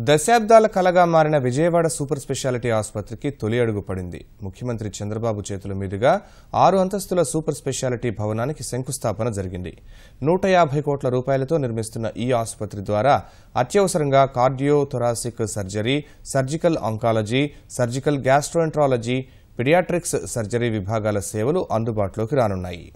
దశాబ్దాల కలగా మారిన విజయవాడ సూపర్ స్పెషాలిటీ ఆసుపత్రికి తొలి అడుగు పడింది. ముఖ్యమంత్రి చంద్రబాబు చేతుల మీదుగా 6 అంతస్తుల సూపర్ స్పెషాలిటీ భవనానికి శంకుస్థాపన జరిగింది. 150 కోట్ల రూపాయలతో నిర్మిస్తున్న ఈ ఆసుపత్రి ద్వారా అత్యవసరంగా cardio thoracic surgery, surgical oncology, surgical gastroenterology, paediatrics surgery విభాగాల సేవలు అందుబాటులోకి రానున్నాయి.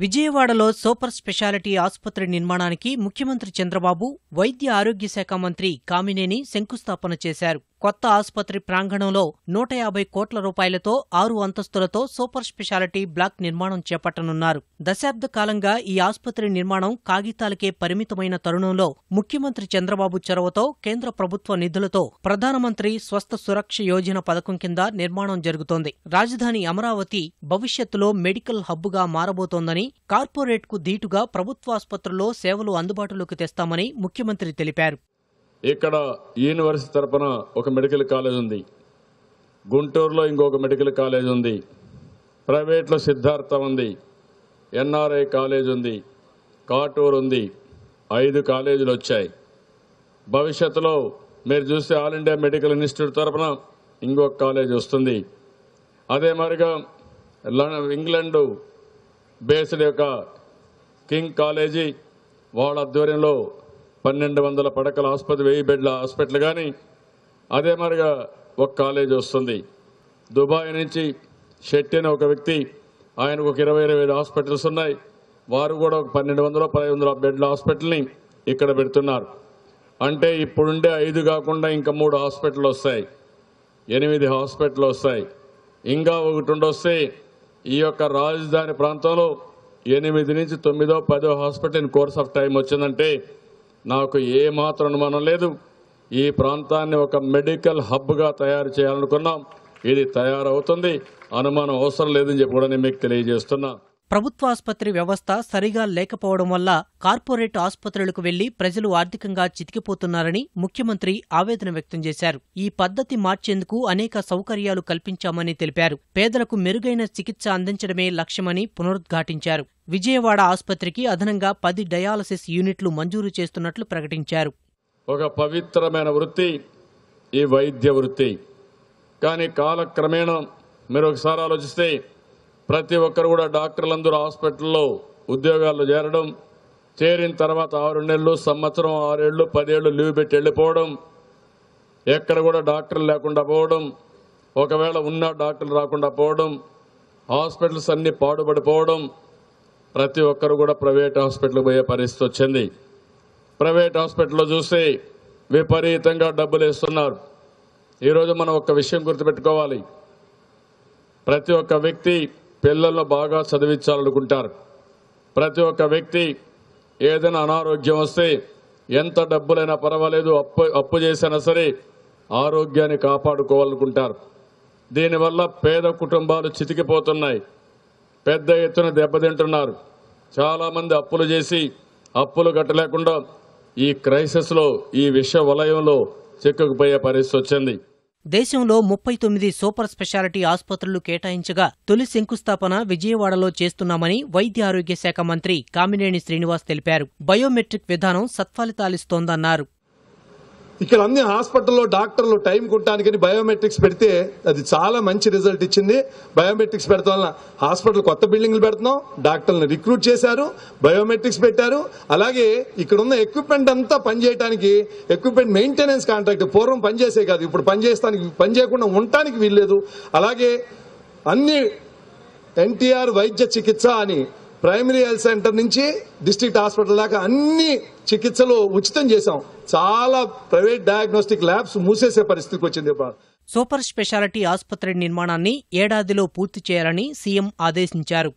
విజయవాడలో సూపర్ స్పెషాలిటీ ఆసుపత్రి నిర్మాణానికి ముఖ్యమంత్రి చంద్రబాబు, వైద్య ఆరోగ్య శాఖ మంత్రి కామినేని శంకుస్థాపన చేశారు. కొత్త ఆసుపత్రి ప్రాంగణంలో 150 కోట్ల రూపాయలతో 6 అంతస్తులతో సూపర్ స్పెషాలిటీ బ్లాక్ నిర్మాణం చేపట్టనున్నారు. దశాబ్ద కాలంగా ఈ ఆసుపత్రి నిర్మాణం కాగితాలకే పరిమితమైన తరుణంలో ముఖ్యమంత్రి చంద్రబాబు చొరవతో కేంద్ర ప్రభుత్వ నిధులతో ప్రధానమంత్రి స్వస్థ సురక్ష యోజన పథకం కింద నిర్మాణం జరుగుతోంది. రాజధాని అమరావతి భవిష్యత్తులో మెడికల్ హబ్గా మారబోతోందని, కార్పొరేట్కు ధీటుగా ప్రభుత్వాసుపత్రుల్లో సేవలు అందుబాటులోకి తెస్తామని ముఖ్యమంత్రి తెలిపారు. ఇక్కడ యూనివర్సిటీ తరపున ఒక మెడికల్ కాలేజ్ ఉంది, గుంటూరులో ఇంకొక మెడికల్ కాలేజ్ ఉంది, ప్రైవేట్లో సిద్ధార్థ ఉంది, ఎన్ఆర్ఐ కాలేజ్ ఉంది, కాటూరు ఉంది. 5 కాలేజీలు వచ్చాయి. భవిష్యత్తులో మీరు చూస్తే ఆల్ ఇండియా మెడికల్ ఇన్స్టిట్యూట్ తరపున ఇంకొక కాలేజ్ వస్తుంది. అదే మరిగా ఇంగ్లాండ్ బేస్డ్ యొక్క కింగ్ కాలేజీ వాళ్ళ ఆధ్వర్యంలో 1200 పడకల ఆసుపత్రి, 1000 బెడ్ల హాస్పిటల్ కానీ అదే మరిగా ఒక కాలేజ్ వస్తుంది. దుబాయ్ నుంచి షెట్టి అనే ఒక వ్యక్తి, ఆయనకు ఒక 20-25 హాస్పిటల్స్ ఉన్నాయి. వారు కూడా ఒక 1200-1500 బెడ్ల హాస్పిటల్ని ఇక్కడ పెడుతున్నారు. అంటే ఇప్పుడుండే 5 కాకుండా ఇంకా 3 హాస్పిటల్ వస్తాయి, 8 హాస్పిటల్ వస్తాయి. ఇంకా ఒకటి ఉండొస్తే ఈ యొక్క రాజధాని ప్రాంతంలో 8 నుంచి 9, 10 hospital in course of time వచ్చిందంటే నాకు ఏమాత్రం అనుమానం లేదు, ఈ ప్రాంతాన్ని ఒక మెడికల్ హబ్గా తయారు చేయాలనుకున్నాం. ఇది తయారవుతుంది, అనుమానం అవసరం లేదని చెప్పి కూడా నేను మీకు తెలియజేస్తున్నా. ప్రభుత్వాసుపత్రి వ్యవస్థ సరిగా లేకపోవడం వల్ల కార్పొరేట్ ఆసుపత్రులకు వెళ్లి ప్రజలు ఆర్థికంగా చితికిపోతున్నారని ముఖ్యమంత్రి ఆవేదన వ్యక్తం చేశారు. ఈ పద్ధతి మార్చేందుకు అనేక సౌకర్యాలు కల్పించామని తెలిపారు. పేదలకు మెరుగైన చికిత్స అందించడమే లక్ష్యమని పునరుద్ఘాటించారు. విజయవాడ ఆసుపత్రికి అదనంగా 10 డయాలసిస్ యూనిట్లు మంజూరు చేస్తున్నట్లు ప్రకటించారు. ఒక పవిత్రమైన వృత్తి ఈ వైద్య వృత్తి. కానీ కాలక్రమేణా మీరు ఒకసారి ఆలోచిస్తే ప్రతి ఒక్కరు కూడా డాక్టర్లందరూ హాస్పిటల్లో ఉద్యోగాల్లో చేరిన తర్వాత 6 నెలలు, సంవత్సరం, 6 ఏళ్లు, 10 ఏళ్లు లీవ్ పెట్టి వెళ్ళిపోవడం, ఎక్కడ కూడా డాక్టర్లు లేకుండా పోవడం, ఒకవేళ ఉన్న డాక్టర్లు రాకుండా పోవడం, హాస్పిటల్స్ అన్ని పాడుపడిపోవడం, ప్రతి ఒక్కరు కూడా ప్రైవేట్ హాస్పిటల్కి పోయే పరిస్థితి వచ్చింది. ప్రైవేట్ హాస్పిటల్లో చూస్తే విపరీతంగా డబ్బులు వేస్తున్నారు. ఈరోజు మనం ఒక విషయం గుర్తుపెట్టుకోవాలి, ప్రతి ఒక్క వ్యక్తి పిల్లలను బాగా చదివించాలనుకుంటారు. ప్రతి ఒక్క వ్యక్తి ఏదైనా అనారోగ్యం వస్తే ఎంత డబ్బులైనా పర్వాలేదు, అప్పు చేసినా సరే ఆరోగ్యాన్ని కాపాడుకోవాలనుకుంటారు. దీనివల్ల పేద కుటుంబాలు చితికిపోతున్నాయి, పెద్ద ఎత్తున దెబ్బతింటున్నారు. చాలామంది అప్పులు చేసి అప్పులు కట్టలేకుండా ఈ క్రైసిస్లో, ఈ విష వలయంలో చిక్కుకుపోయే పరిస్థితి వచ్చింది. దేశంలో 39 సూపర్ స్పెషాలిటీ ఆసుపత్రులు కేటాయించగా తొలి శంకుస్థాపన విజయవాడలో చేస్తున్నామని వైద్య ఆరోగ్య శాఖ మంత్రి కామినేని శ్రీనివాస్ తెలిపారు. బయోమెట్రిక్ విధానం సత్ఫలితాలిస్తోందన్నారు. ఇక్కడ అన్ని హాస్పిటల్లో డాక్టర్లు టైం కుట్టానికి బయోమెట్రిక్స్ పెడితే అది చాలా మంచి రిజల్ట్ ఇచ్చింది. బయోమెట్రిక్స్ పెడతాం వల్ల హాస్పిటల్ కొత్త బిల్డింగ్లు పెడుతున్నాం, డాక్టర్లను రిక్రూట్ చేశారు, బయోమెట్రిక్స్ పెట్టారు. అలాగే ఇక్కడ ఉన్న ఎక్విప్మెంట్ అంతా పనిచేయడానికి ఎక్విప్మెంట్ మెయింటెనెన్స్ కాంట్రాక్ట్ పూర్వం పనిచేసే కాదు, ఇప్పుడు పనిచేయకుండా ఉండటానికి వీల్లేదు. అలాగే అన్ని ఎన్టీఆర్ వైద్య చికిత్స అని ప్రైమరీ హెల్త్ సెంటర్ నుంచి డిస్ట్రిక్ట్ హాస్పిటల్ దాకా అన్ని చికిత్సలు ఉచితం చేశాం. చాలా ప్రైవేట్ డయాగ్నోస్టిక్ ల్యాబ్స్ మూసేసే పరిస్థితికి వచ్చింది. సూపర్ స్పెషాలిటీ ఆసుపత్రి నిర్మాణాన్ని ఏడాదిలో పూర్తి చేయాలని సీఎం ఆదేశించారు.